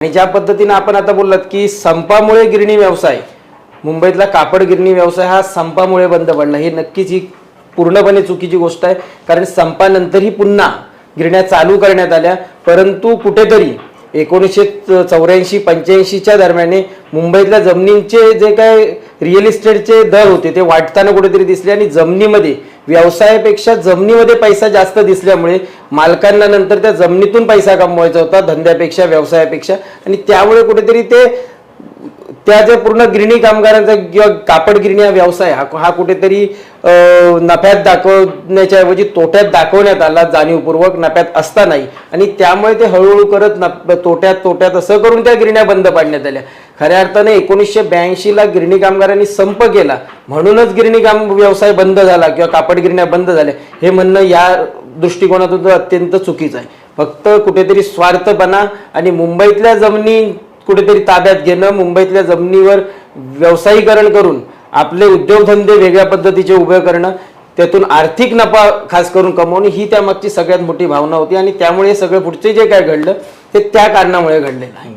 आणि ज्या पद्धतीने आपण आता बोललात की संपामुळे गिरणी व्यवसाय, मुंबईतला कापड गिरणी व्यवसाय हा संपामुळे बंद पडला, हे नक्कीच ही पूर्णपणे चुकीची गोष्ट आहे। कारण संपानंतरही पुन्हा गिरण्या चालू करण्यात आल्या, परंतु कुठेतरी 1984-85च्या दरम्यान मुंबईतल्या जमिनींचे जे काय रिअल इस्टेटचे दर होते ते वाढताना कुठेतरी दिसले आणि जमिनीमध्ये व्यवसायापेक्षा जमिनीमध्ये पैसा जास्त दिसल्यामुळे मालकांना नंतर त्या जमिनीतून पैसा कमवायचा होता धंद्यापेक्षा, व्यवसायापेक्षा, आणि त्यामुळे कुठेतरी त्या ज्या पूर्ण गिरणी कामगारांचा किंवा कापड गिरणी व्यवसाय हा कुठेतरी नफ्यात दाखवण्याच्या ऐवजी तोट्यात दाखवण्यात आला, जाणीवपूर्वक नफ्यात असतानाही, आणि त्यामुळे ते हळूहळू करत तोट्यात असं करून त्या गिरण्या बंद पाडण्यात आल्या। खऱ्या अर्थाने 1982ला गिरणी कामगारांनी संप केला म्हणूनच गिरणी काम व्यवसाय बंद झाला किंवा कापड गिरण्या बंद झाल्या, हे म्हणणं या दृष्टिकोनातून अत्यंत चुकीचं आहे। फक्त कुठेतरी स्वार्थपणा आणि मुंबईतल्या जमिनी कुठेतरी ताब्यात घेणं, मुंबईतल्या जमिनीवर व्यवसायीकरण करून आपले उद्योगधंदे वेगळ्या पद्धतीचे उभे करणं, त्यातून आर्थिक नफा खास करून कमवणे, ही त्यामागची सगळ्यात मोठी भावना होती। आणि त्यामुळे सगळं पुढचे जे काय घडलं ते त्या कारणामुळे घडलेलं आहे।